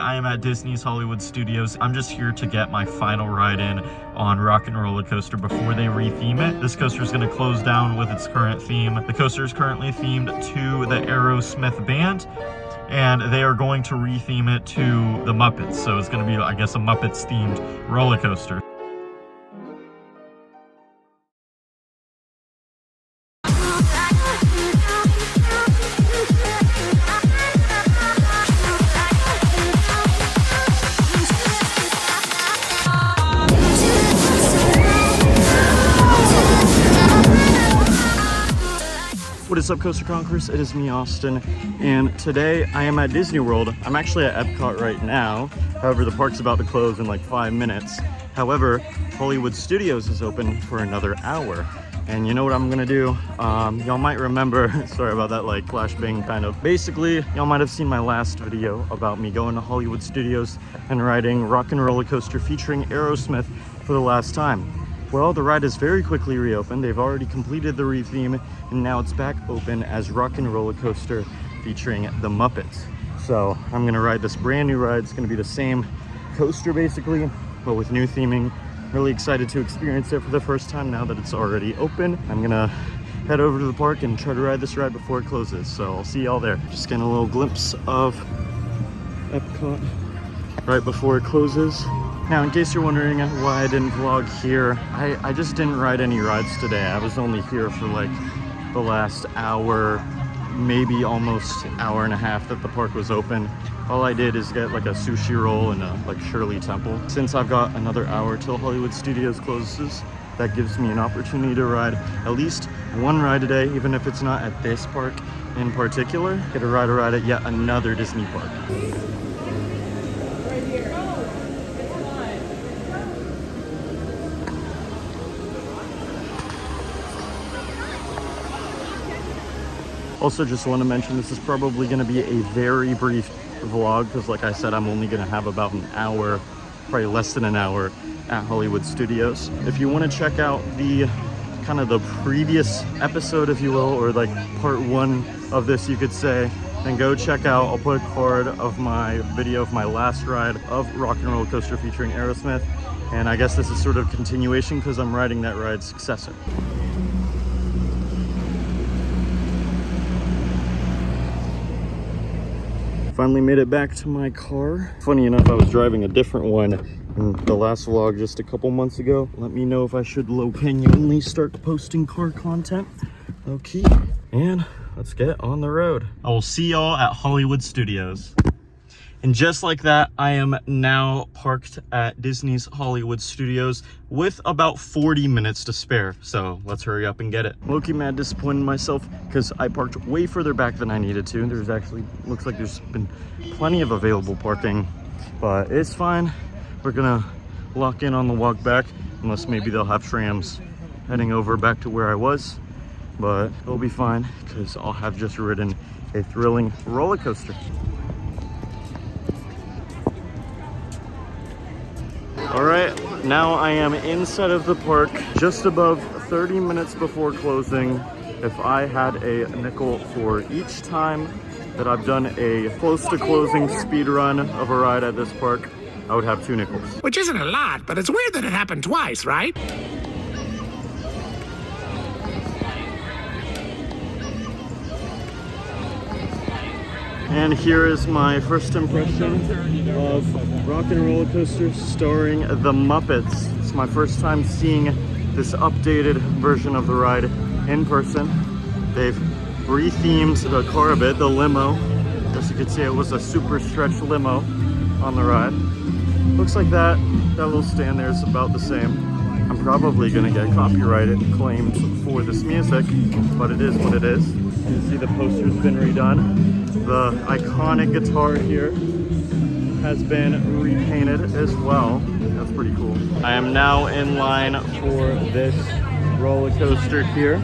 I am at Disney's Hollywood Studios. I'm just here to get my final ride in on Rock and Roller Coaster before they re-theme it. This coaster is going to close down with its current theme. The coaster is currently themed to the Aerosmith band, and they are going to re-theme it to the Muppets. So it's going to be, I guess, a Muppets themed roller coaster. What is up, Coaster Conquerors? It is me, Austin, and today I am at Disney World. I'm actually at Epcot right now. However, the park's about to close in like 5 minutes. However, Hollywood Studios is open for another hour. And you know what I'm gonna do? Y'all might remember, sorry about that like flashbang kind of. Basically, y'all might have seen my last video about me going to Hollywood Studios and riding Rock and Roller Coaster featuring Aerosmith for the last time. Well, the ride is very quickly reopened. They've already completed the re-theme, and now it's back open as Rock and Roller Coaster featuring the Muppets. So I'm gonna ride this brand new ride. It's gonna be the same coaster basically, but with new theming. Really excited to experience it for the first time now that it's already open. I'm gonna head over to the park and try to ride this ride before it closes. So I'll see y'all there. Just getting a little glimpse of Epcot right before it closes. Now, in case you're wondering why I didn't vlog here, I just didn't ride any rides today. I was only here for like the last hour, maybe almost hour and a half that the park was open. All I did is get like a sushi roll and a like Shirley Temple. Since I've got another hour till Hollywood Studios closes, that gives me an opportunity to ride at least one ride today, even if it's not at this park in particular. Get a ride at yet another Disney park. Also, just want to mention this is probably going to be a very brief vlog because, like I said, I'm only going to have about an hour, probably less than an hour at Hollywood Studios. If you want to check out the kind of the previous episode, if you will, or like part one of this, you could say, then go check out, I'll put a card of my video of my last ride of Rock and Roller Coaster featuring Aerosmith. And I guess this is sort of continuation because I'm riding that ride's successor. Finally made it back to my car. Funny enough, I was driving a different one in the last vlog just a couple months ago. Let me know if I should low-genuinely start posting car content. Okay, and let's get on the road. I will see y'all at Hollywood Studios. And just like that, I am now parked at Disney's Hollywood Studios with about 40 minutes to spare. So let's hurry up and get it. Low-key mad disappointed in myself because I parked way further back than I needed to. There's actually, looks like there's been plenty of available parking, but it's fine. We're gonna lock in on the walk back, unless maybe they'll have trams heading over back to where I was, but it'll be fine because I'll have just ridden a thrilling roller coaster. All right, now I am inside of the park just above 30 minutes before closing. If I had a nickel for each time that I've done a close to closing speed run of a ride at this park, I would have 2 nickels. Which isn't a lot, but it's weird that it happened twice, right? And here is my first impression of Rock and Roller Coaster starring the Muppets. It's my first time seeing this updated version of the ride in person. They've re-themed the car a bit, the limo. As you can see, it was a super stretch limo on the ride. Looks like that little stand there is about the same. I'm probably gonna get copyrighted claimed for this music, but it is what it is. You can see the poster's been redone. The iconic guitar here has been repainted as well. That's pretty cool. I am now in line for this roller coaster here.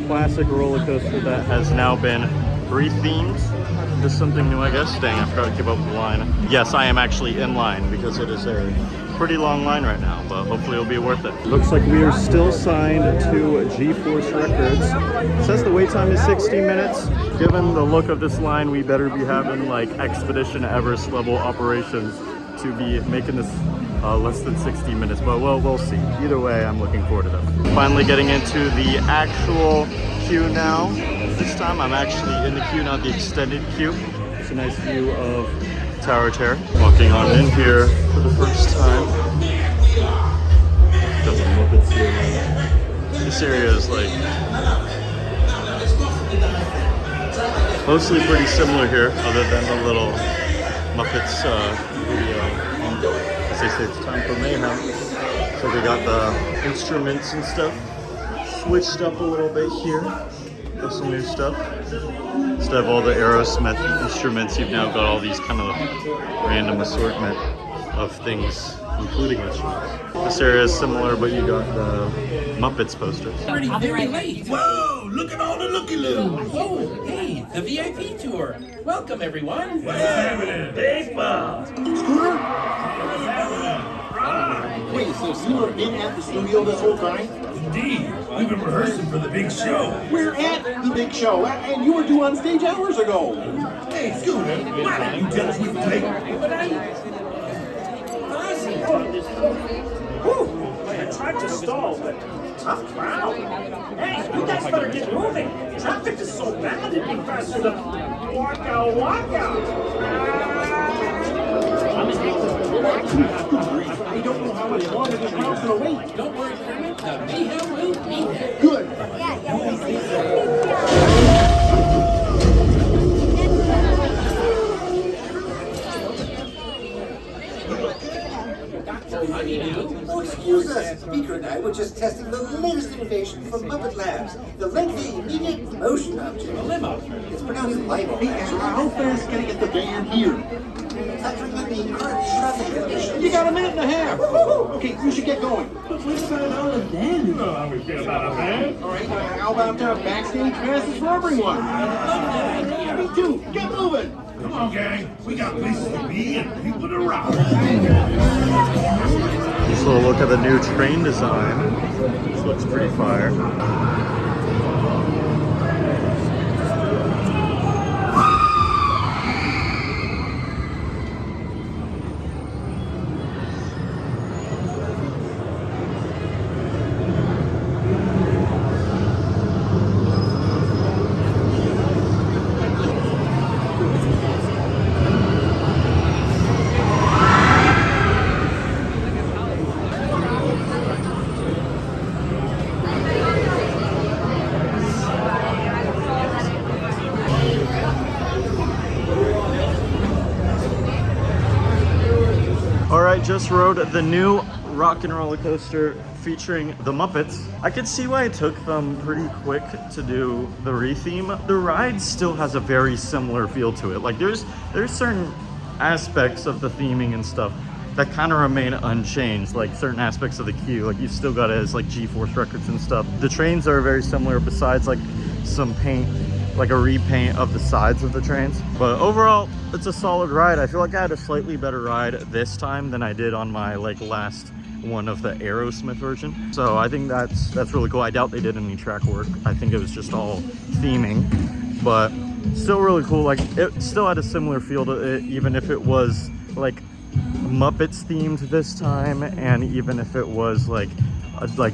Classic roller coaster that has now been re-themed. This is something new, I guess. Dang, I forgot to keep up with the line. Yes, I am actually in line because it is a pretty long line right now, but hopefully it'll be worth it. Looks like we are still signed to G-Force Records. It says the wait time is 60 minutes. Given the look of this line, we better be having like Expedition Everest level operations to be making this less than 60 minutes, but well, we'll see. Either way, I'm looking forward to that. Finally getting into the actual queue now. This time I'm actually in the queue, not the extended queue. It's a nice view of Tower Terror. Walking on in here for the first time. Got some Muppets here. This area is like mostly pretty similar here, other than the little Muppets video. As they say, it's time for mayhem. So they got the instruments and stuff switched up a little bit here. Got some new stuff. Instead of all the Aerosmith instruments, you've now got all these kind of random assortment of things, including instruments. This area is similar, but you got the Muppets poster. Very late. Whoa, look at all the looky-loos. Oh, hey, the VIP tour. Welcome, everyone. What's happening? Big Boss. Wait, so you were in at the studio this whole time? Indeed. We've been rehearsing for the big show. We're at the big show, and you were due on stage hours ago. Hey, Scooter, why didn't you tell us we were late? But Whew! I tried to stall, but tough crowd. Hey, you guys better get moving. Traffic is so bad it'd be faster to walk out. I don't know how much longer this crowd's gonna wait. don't worry, Kermit. The mayhem will be there. Good. Oh, excuse us. Speaker and I were just testing the latest innovation from Muppet Labs, the lengthy immediate motion object. The limo. It's pronounced LIMO. Hey, Ezra, how fast can I get the band here? Factoring in the current traffic conditions. You got a minute and a half. Okay, we should get going. You know how we feel about a band. All right, how about backstage passes for everyone? Me too. Get moving. Come on, gang. We got places to be and people to rock. Just a little look at the new train design. This looks pretty fire. Alright, just rode the new rock and roller coaster featuring the Muppets. I could see why it took them pretty quick to do the re-theme. The ride still has a very similar feel to it. Like there's certain aspects of the theming and stuff that kind of remain unchanged, like certain aspects of the queue. Like you've still got it as like G-Force Records and stuff. The trains are very similar besides like some paint, like a repaint of the sides of the trains. But overall, it's a solid ride. I feel like I had a slightly better ride this time than I did on my like last one of the Aerosmith version. So I think that's really cool. I doubt they did any track work. I think it was just all theming, but still really cool. Like it still had a similar feel to it, even if it was like Muppets themed this time, and even if it was like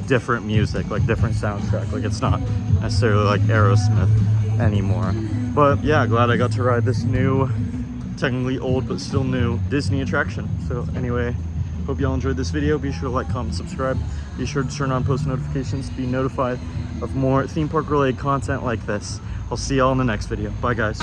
different music, like different soundtrack. Like it's not necessarily like Aerosmith anymore. But yeah, glad I got to ride this new, technically old but still new Disney attraction. So anyway, hope y'all enjoyed this video. Be sure to like, comment, subscribe. Be sure to turn on post notifications to be notified of more theme park related content like this. I'll see y'all in the next video. Bye guys.